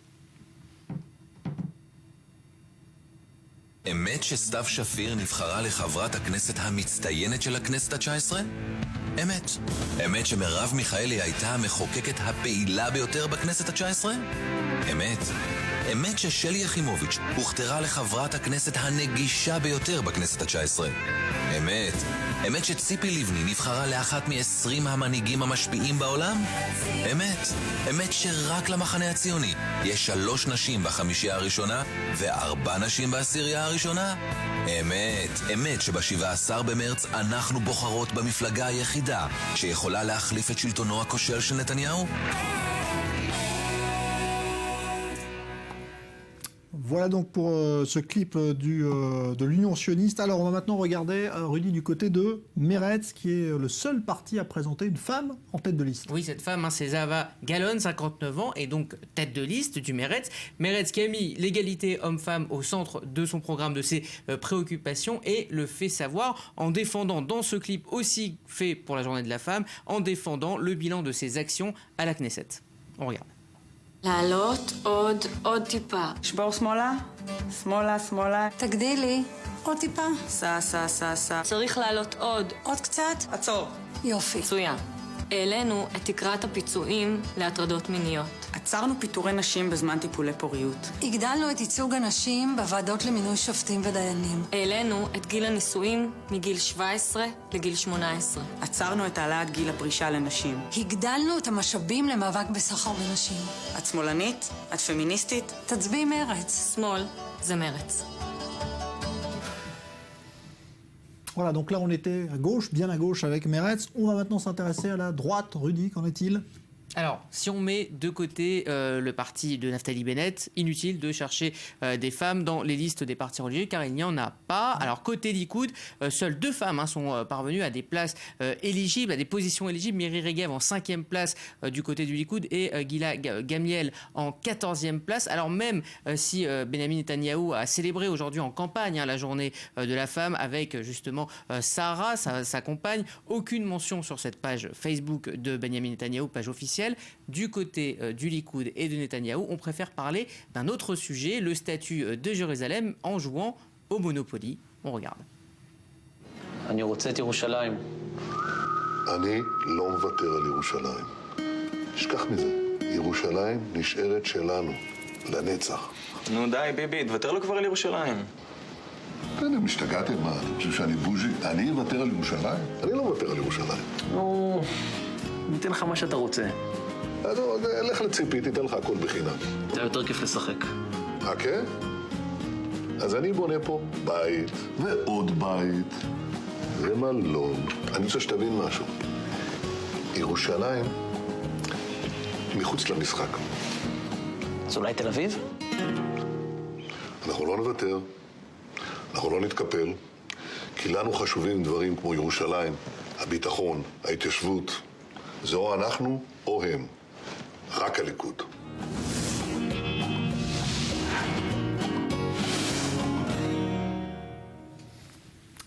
אמת שסתיו שפיר נבחרה לחברת הכנסת המצטיינת של הכנסת ה-19? אמת. אמת שמרב מיכאלי הייתה המחוקקת הפעילה ביותר בכנסת ה-19? אמת. אמת ששלי יחימוביץ' הוכתרה לחברת הכנסת הנגישה ביותר בכנסת ה-19? אמת. אמת שציפי לבני נבחרה לאחת מ-20 המנהיגים המשפיעים בעולם? אמת. אמת שרק למחנה הציוני יש 3 נשים בחמישייה הראשונה ו4 נשים בעשירייה הראשונה? אמת. אמת שב-17 במרץ אנחנו בוחרות במפלגה היחידה שיכולה להחליף את שלטונו הכושל של נתניהו? Voilà donc pour ce clip de l'Union sioniste. Alors on va maintenant regarder, Rudy, du côté de Meretz, qui est le seul parti à présenter une femme en tête de liste. Oui, cette femme, c'est Zahava Galon, 59 ans, et donc tête de liste du Meretz. Meretz qui a mis l'égalité homme-femme au centre de son programme, de ses préoccupations, et le fait savoir en défendant dans ce clip aussi fait pour la journée de la femme, en défendant le bilan de ses actions à la Knesset. On regarde. לעלות עוד טיפה. שבור שמאלה, שמאלה, שמאלה. תגדילי, עוד טיפה. סע. צריך לעלות עוד קצת. עצור. יופי. מצוין. העלינו את תקרת הפיצויים להטרדות מיניות. עצרנו פיטורי נשים בזמן טיפולי פוריות. הגדלנו את ייצוג הנשים בוועדות למינוי שופטים ודיינים. העלינו את גיל הנישואים מגיל 17 לגיל 18. עצרנו את העלאת גיל הפרישה לנשים. הגדלנו את המשאבים למאבק בסחר בנשים. את שמאלנית? את פמיניסטית? תצביעי מרץ. שמאל זה מרץ. Voilà, donc là on était à gauche, bien à gauche avec Meretz. On va maintenant s'intéresser à la droite. Rudy, qu'en est-il ? Alors, si on met de côté le parti de Naftali Bennett, inutile de chercher des femmes dans les listes des partis religieux, car il n'y en a pas. Alors, côté Likoud, seules 2 femmes sont parvenues à des places éligibles, à des positions éligibles. Miri Regev en 5e place du côté du Likoud et Gila Gamliel en 14e place. Alors, même si Benjamin Netanyahou a célébré aujourd'hui en campagne la journée de la femme avec justement Sarah, sa compagne, aucune mention sur cette page Facebook de Benjamin Netanyahou, page officielle. Du côté du Likoud et de Netanyahou, on préfère parler d'un autre sujet, le statut de Jérusalem, en jouant au Monopoly. On regarde. אני רוצה את ירושלים. אני לא מוותר על ירושלים. תשכח מזה. ירושלים נשארת שלנו, לנצח. נו די, ביבי, תוותר לו כבר על ירושלים. אתם השתגעתם? מה, אתם חושבים שאני בוז'י? אני אוותר על ירושלים? אני לא מוותר על ירושלים. נו, ניתן לך מה שאתה רוצה. אז לך לציפי, תיתן לך הכל בחינם. זה יותר כיף לשחק. כן? אז אני בונה פה בית, ועוד בית, ומלון. אני רוצה שתבין משהו. ירושלים מחוץ למשחק. אז אולי תל אביב? אנחנו לא נוותר, אנחנו לא נתקפל, כי לנו חשובים דברים כמו ירושלים, הביטחון, ההתיישבות. זה או אנחנו או הם. רק הליכוד.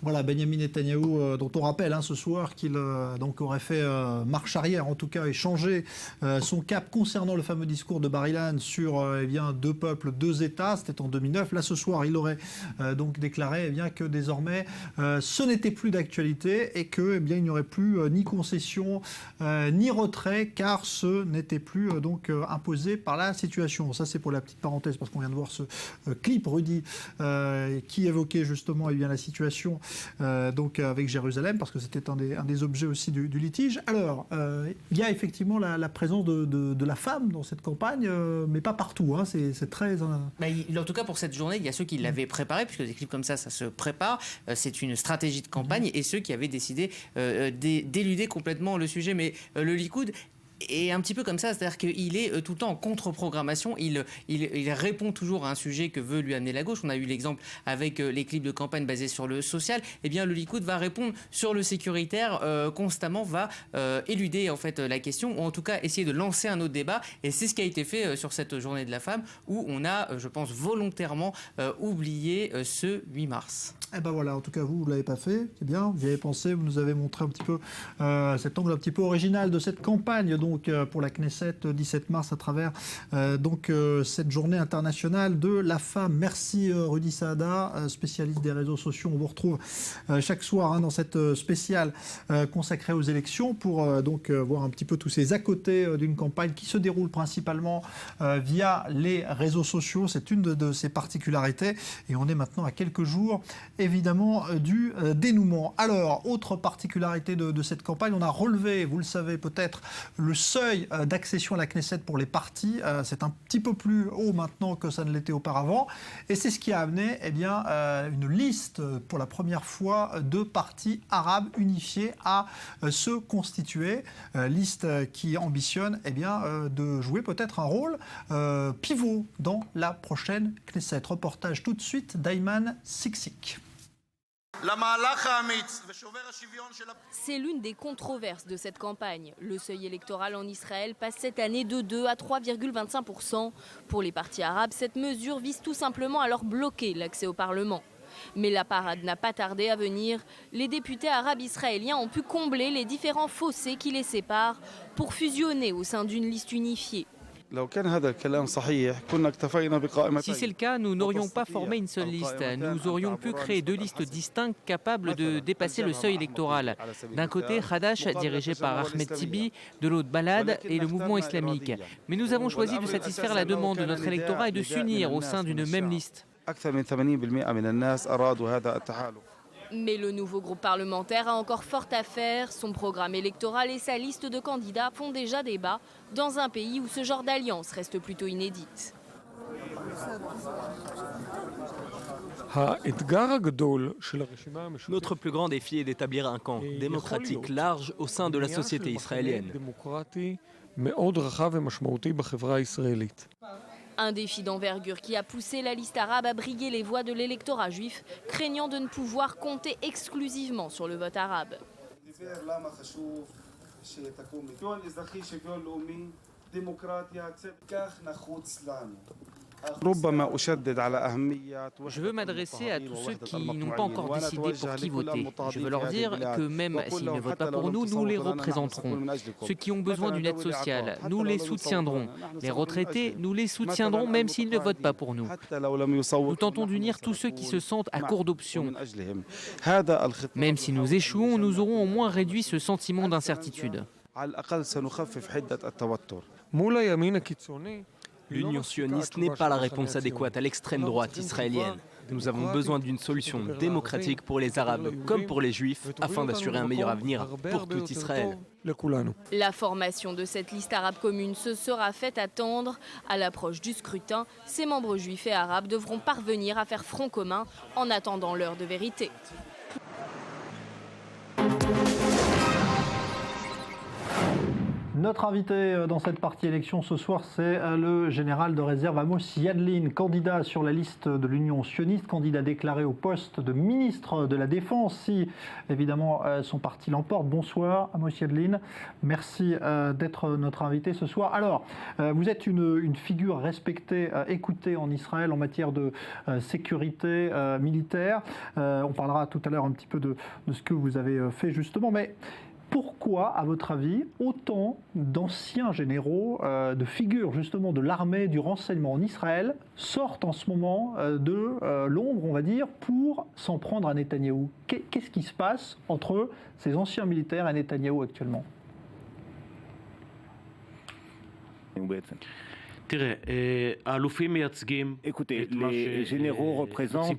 Voilà, Benjamin Netanyahou, dont on rappelle ce soir qu'il donc aurait fait marche arrière, en tout cas, et changé son cap concernant le fameux discours de Bar-Ilan sur 2 peuples, 2 États. C'était en 2009. Là, ce soir, il aurait donc déclaré que désormais, ce n'était plus d'actualité et que il n'y aurait plus ni concession ni retrait, car ce n'était plus donc imposé par la situation. Ça, c'est pour la petite parenthèse, parce qu'on vient de voir ce clip, Rudy, qui évoquait justement la situation donc avec Jérusalem, parce que c'était un des objets aussi du litige. Alors, il y a effectivement la présence de la femme dans cette campagne, mais pas partout. C'est très... en tout cas, pour cette journée, il y a ceux qui l'avaient préparé, puisque des clips comme ça se prépare. C'est une stratégie de campagne, et ceux qui avaient décidé d'éluder complètement le sujet. Mais le Likoud est un petit peu comme ça, c'est-à-dire qu'il est tout le temps en contre-programmation, il répond toujours à un sujet que veut lui amener la gauche. On a eu l'exemple avec les clips de campagne basés sur le social. Eh bien, le Likoud va répondre sur le sécuritaire, constamment va éluder en fait la question, ou en tout cas essayer de lancer un autre débat. Et c'est ce qui a été fait sur cette journée de la femme, où on a, je pense, volontairement oublié ce 8 mars. Eh ben voilà, en tout cas vous ne l'avez pas fait, c'est bien, vous y avez pensé, vous nous avez montré un petit peu cet angle un petit peu original de cette campagne donc pour la Knesset 17 mars à travers cette journée internationale de la femme. Merci Rudy Saada, spécialiste des réseaux sociaux. On vous retrouve chaque soir dans cette spéciale consacrée aux élections pour voir un petit peu tous ces à côté d'une campagne qui se déroule principalement via les réseaux sociaux. C'est une de ses particularités et on est maintenant à quelques jours évidemment du dénouement. Alors, autre particularité de cette campagne, on a relevé, vous le savez peut-être, le seuil d'accession à la Knesset pour les partis. C'est un petit peu plus haut maintenant que ça ne l'était auparavant. Et c'est ce qui a amené une liste pour la première fois de partis arabes unifiés à se constituer. Liste qui ambitionne de jouer peut-être un rôle pivot dans la prochaine Knesset. Reportage tout de suite d'Ayman Siksik. C'est l'une des controverses de cette campagne. Le seuil électoral en Israël passe cette année de 2 à 3,25%. Pour les partis arabes, cette mesure vise tout simplement à leur bloquer l'accès au Parlement. Mais la parade n'a pas tardé à venir. Les députés arabes israéliens ont pu combler les différents fossés qui les séparent pour fusionner au sein d'une liste unifiée. Si c'est le cas, nous n'aurions pas formé une seule liste. Nous aurions pu créer 2 listes distinctes capables de dépasser le seuil électoral. D'un côté, Hadash, dirigé par Ahmed Tibi, de l'autre, Balad et le mouvement islamique. Mais nous avons choisi de satisfaire la demande de notre électorat et de s'unir au sein d'une même liste. Mais le nouveau groupe parlementaire a encore fort à faire. Son programme électoral et sa liste de candidats font déjà débat dans un pays où ce genre d'alliance reste plutôt inédite. Notre plus grand défi est d'établir un camp démocratique large au sein de la société israélienne. Un défi d'envergure qui a poussé la liste arabe à briguer les voix de l'électorat juif, craignant de ne pouvoir compter exclusivement sur le vote arabe. Je veux m'adresser à tous ceux qui n'ont pas encore décidé pour qui voter. Je veux leur dire que même s'ils ne votent pas pour nous, nous les représenterons. Ceux qui ont besoin d'une aide sociale, nous les soutiendrons. Les retraités, nous les soutiendrons même s'ils ne votent pas pour nous. Nous tentons d'unir tous ceux qui se sentent à court d'options. Même si nous échouons, nous aurons au moins réduit ce sentiment d'incertitude. L'union sioniste n'est pas la réponse adéquate à l'extrême droite israélienne. Nous avons besoin d'une solution démocratique pour les Arabes comme pour les Juifs afin d'assurer un meilleur avenir pour tout Israël. La formation de cette liste arabe commune se sera faite attendre. À l'approche du scrutin, ses membres juifs et arabes devront parvenir à faire front commun en attendant l'heure de vérité. Notre invité dans cette partie élection ce soir, c'est le général de réserve Amos Yadlin, candidat sur la liste de l'Union sioniste, candidat déclaré au poste de ministre de la Défense, si évidemment son parti l'emporte. Bonsoir Amos Yadlin, merci d'être notre invité ce soir. Alors, vous êtes une figure respectée, écoutée en Israël en matière de sécurité militaire. On parlera tout à l'heure un petit peu de ce que vous avez fait justement, mais pourquoi, à votre avis, autant d'anciens généraux, de figures justement de l'armée, du renseignement en Israël, sortent en ce moment de l'ombre, on va dire, pour s'en prendre à Netanyahou? Qu'est-ce qui se passe entre ces anciens militaires et Netanyahou actuellement? Écoutez, les généraux représentent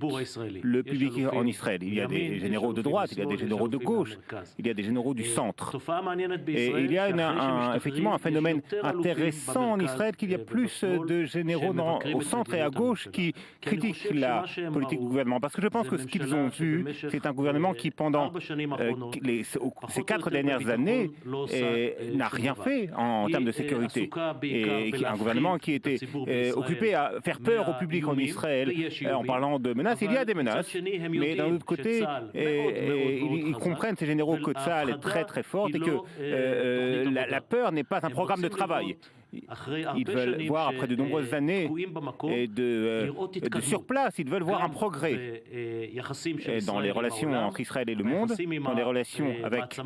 le public en Israël. Il y a des généraux de droite, il y a des généraux de gauche, il y a des généraux du centre. Et il y a effectivement un phénomène intéressant en Israël, qu'il y a plus de généraux au centre et à gauche qui critiquent la politique du gouvernement. Parce que je pense que ce qu'ils ont vu, c'est un gouvernement qui, pendant ces 4 dernières années, n'a rien fait en termes de sécurité. Et un gouvernement qui était occupé à faire peur au public en Israël en parlant de menaces. Il y a des menaces, mais d'un autre côté, ils comprennent, ces généraux, que Tsahal est très très forte et que la peur n'est pas un programme de travail. Ils veulent voir, après de nombreuses années de surplace, ils veulent voir un progrès dans les relations entre Israël et le monde, dans les relations avec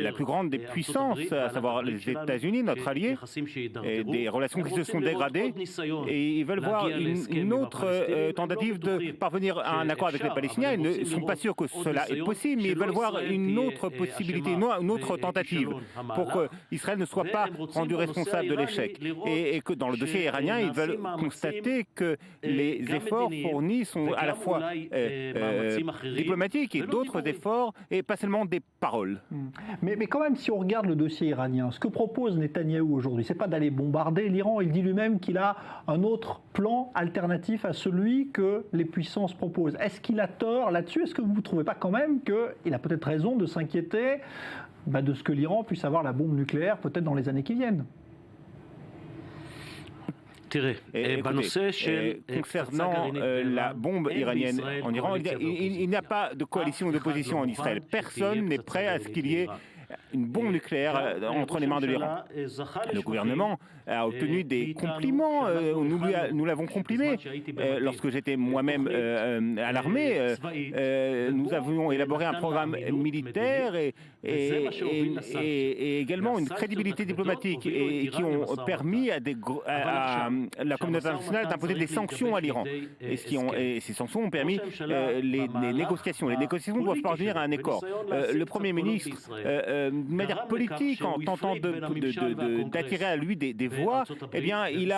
la plus grande des puissances, à savoir les États-Unis, notre allié, des relations qui se sont dégradées, et ils veulent voir une autre tentative de parvenir à un accord avec les Palestiniens. Ils ne sont pas sûrs que cela est possible, mais ils veulent voir une autre possibilité, une autre tentative, pour qu'Israël ne soit pas rendu responsable de l'échec. Et que dans le dossier iranien, ils veulent constater que les efforts fournis sont à la fois diplomatiques et d'autres efforts, et pas seulement des paroles. Mais quand même, si on regarde le dossier iranien, ce que propose Netanyahou aujourd'hui, c'est pas d'aller bombarder l'Iran. Il dit lui-même qu'il a un autre plan alternatif à celui que les puissances proposent. Est-ce qu'il a tort là-dessus? Est-ce que vous ne trouvez pas quand même qu'il a peut-être raison de s'inquiéter de ce que l'Iran puisse avoir la bombe nucléaire peut-être dans les années qui viennent? Concernant la bombe iranienne en Iran, il n'y a pas de coalition d'opposition en Israël. Personne n'est prêt à ce qu'il y ait une bombe nucléaire entre les mains de l'Iran. Le gouvernement a obtenu des compliments, nous l'avons complimé. Lorsque j'étais moi-même à l'armée, nous avions élaboré un programme militaire et également une crédibilité diplomatique et qui ont permis à la communauté internationale d'imposer des sanctions à l'Iran. Et ces sanctions ont permis les négociations. Les négociations doivent parvenir à un accord. Le Premier ministre, de manière politique, en tentant d'attirer à lui des voix, eh bien, il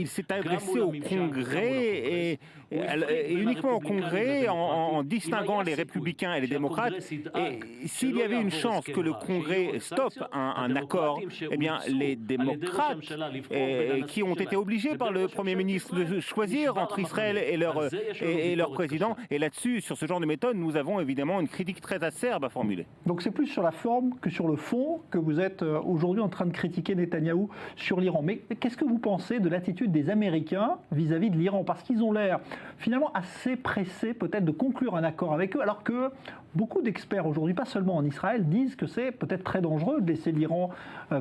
s'est adressé au Congrès et uniquement au Congrès en distinguant les républicains et les démocrates. Et s'il y avait une chance que le Congrès stoppe un accord, eh bien, les démocrates qui ont été obligés par le Premier ministre de choisir entre Israël et leur président, et là-dessus, sur ce genre de méthode, nous avons évidemment une critique très acerbe à formuler. Donc c'est plus sur la forme que sur le fond que vous êtes aujourd'hui en train de critiquer Netanyahou sur l'Iran. Mais qu'est-ce que vous pensez de l'attitude des Américains vis-à-vis de l'Iran? Parce qu'ils ont l'air finalement assez pressés peut-être de conclure un accord avec eux, alors que beaucoup d'experts aujourd'hui, pas seulement en Israël, disent que c'est peut-être très dangereux de laisser l'Iran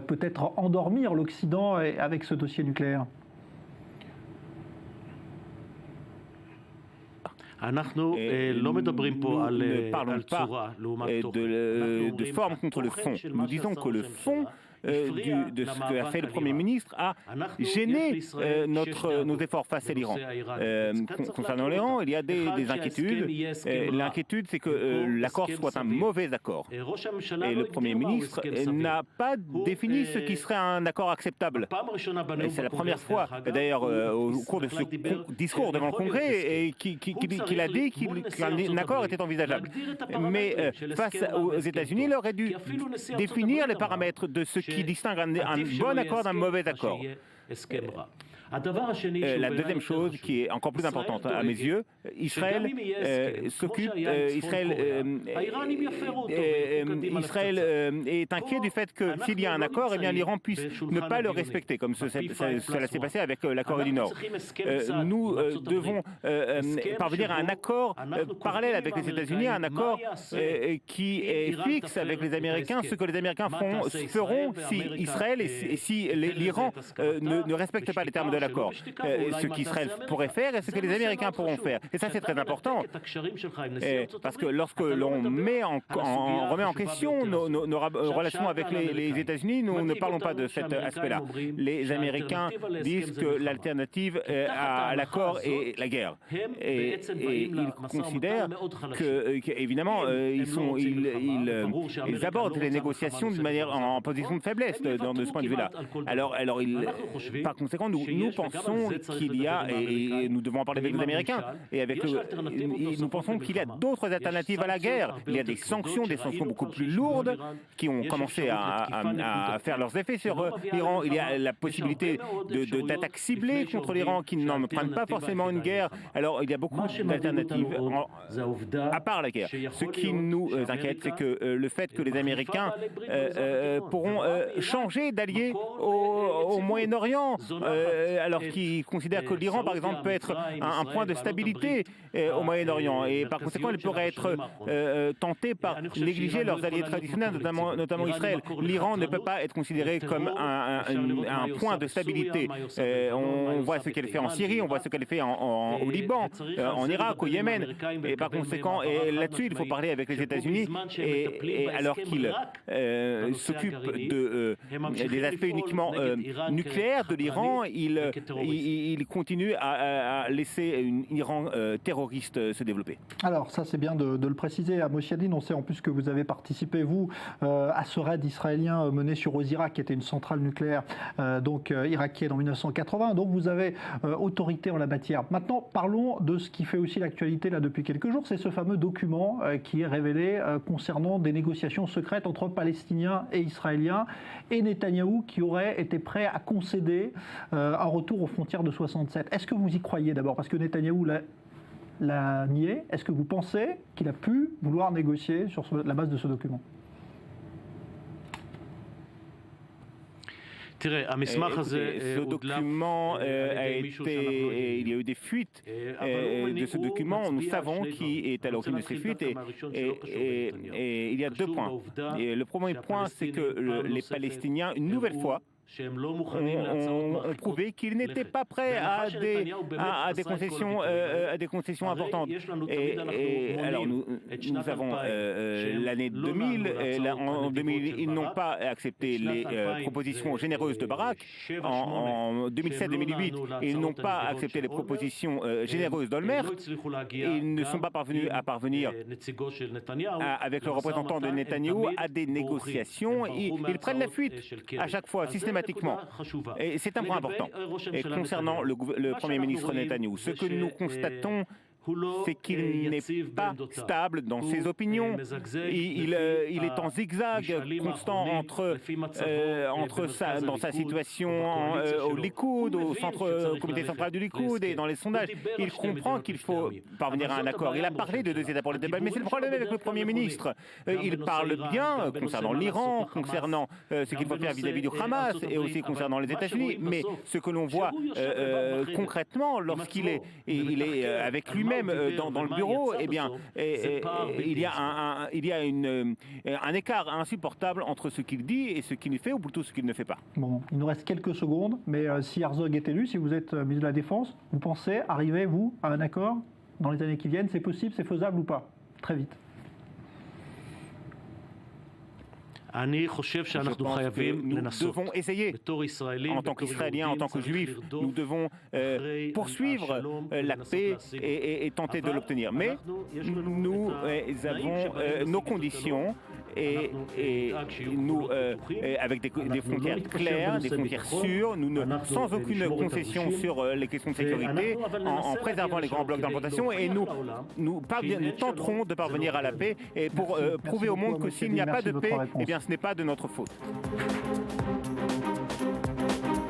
peut-être endormir l'Occident avec ce dossier nucléaire. Nous ne parlons pas de forme contre le fond. Nous disons que le fond de ce qu'a fait le Premier ministre a gêné nos efforts face à l'Iran. Concernant l'Iran, il y a des inquiétudes. L'inquiétude, c'est que l'accord soit un mauvais accord. Et le Premier ministre n'a pas défini ce qui serait un accord acceptable. C'est la première fois, d'ailleurs, au cours de ce discours devant le Congrès, qu'il a dit qu'un accord était envisageable. Mais face aux États-Unis, il aurait dû définir les paramètres de ce qui distingue un bon accord d'un mauvais accord. La deuxième chose qui est encore plus importante à mes yeux, Israël est inquiet du fait que s'il y a un accord, eh bien l'Iran puisse ne pas le respecter, comme cela s'est passé avec l'accord du Nord. Nous devons parvenir à un accord parallèle avec les États-Unis, un accord qui fixe avec les Américains ce que les Américains feront si Israël et si l'Iran ne respectent pas les termes de de l'accord. Ce qu'Israël pourrait faire et ce que les Américains pourront faire. Et ça, c'est très important. Parce que lorsque l'on remet en question nos relations avec les États-Unis, nous ne parlons pas de cet aspect-là. Les Américains disent que l'alternative à l'accord est la guerre. Et ils considèrent qu'évidemment, ils abordent les négociations d'une manière en position de faiblesse de ce point de vue-là. Alors par conséquent, nous pensons qu'il y a, et nous devons en parler avec les Américains, nous pensons qu'il y a d'autres alternatives à la guerre. Il y a des sanctions beaucoup plus lourdes qui ont commencé à faire leurs effets sur l'Iran. Il y a la possibilité d'attaques ciblées contre l'Iran qui n'entraînent pas forcément une guerre. Alors il y a beaucoup d'alternatives à part la guerre. Ce qui nous inquiète, c'est que le fait que les Américains pourront changer d'allié au Moyen-Orient, alors qu'ils considèrent que l'Iran, par exemple, peut être un point de stabilité au Moyen-Orient. Et par conséquent, ils pourraient être tentés par négliger leurs alliés traditionnels, notamment Israël. L'Iran ne peut pas être considéré comme un point de stabilité. On voit ce qu'elle fait en Syrie, on voit ce qu'elle fait au Liban, en Irak, au Yémen. Et par conséquent, là-dessus, il faut parler avec les États-Unis. Et alors qu'ils s'occupent des aspects uniquement nucléaires de l'Iran, ils continuent à laisser un Iran terroriste se développer. Alors ça c'est bien de le préciser. À Moshe Yadin, on sait en plus que vous avez participé, vous, à ce raid israélien mené sur Osirak, qui était une centrale nucléaire irakienne en 1980. Donc vous avez autorité en la matière. Maintenant, parlons de ce qui fait aussi l'actualité là depuis quelques jours. C'est ce fameux document qui est révélé concernant des négociations secrètes entre Palestiniens et Israéliens, et Netanyahou qui aurait été prêt à concéder un retour aux frontières de 67. Est-ce que vous y croyez d'abord? Parce que Netanyahou l'a nié. Est-ce que vous pensez qu'il a pu vouloir négocier sur la base de ce document? Ce document il y a eu des fuites de ce document. Nous savons qui est à l'origine de ces fuites et il y a deux points. Et le premier point, c'est que les Palestiniens, une nouvelle fois, ont prouvé qu'ils n'étaient pas prêts à des concessions importantes. Et alors nous avons l'année 2000. En 2000, ils n'ont pas accepté les propositions généreuses de Barak. En 2007-2008, ils n'ont pas accepté les propositions généreuses d'Olmert. Ils ne sont pas parvenus à parvenir avec le représentant de Netanyahou à des négociations. Ils prennent la fuite à chaque fois, systématiquement. Et c'est un point important. Et concernant le Premier ministre Netanyahou, ce que nous constatons, c'est qu'il n'est pas stable dans ses opinions. Il est en zigzag constant dans sa situation au Likoud, au comité central du Likoud et dans les sondages. Il comprend qu'il faut parvenir à un accord. Il a parlé de 2 États pour le débat, mais c'est le problème avec le Premier ministre. Il parle bien concernant l'Iran, concernant ce qu'il faut faire vis-à-vis du Hamas et aussi concernant les États-Unis, mais ce que l'on voit concrètement lorsqu'il est avec lui-même dans le bureau, eh bien, il y a un écart insupportable entre ce qu'il dit et ce qu'il fait, ou plutôt ce qu'il ne fait pas. Bon, il nous reste quelques secondes, mais si Herzog est élu, si vous êtes ministre de la Défense, vous pensez arriver, vous, à un accord dans les années qui viennent? C'est possible, c'est faisable ou pas? Très vite. Je pense que nous devons essayer, en tant qu'Israéliens, en tant que Juifs, nous devons poursuivre la paix et tenter de l'obtenir. Mais nous avons nos conditions et nous, avec des frontières claires, des frontières sûres, sans aucune concession sur les questions de sécurité, en préservant les grands blocs d'implantation, et nous tenterons de parvenir à la paix et pour prouver au monde que s'il n'y a pas de paix, eh bien, ce n'est pas de notre faute.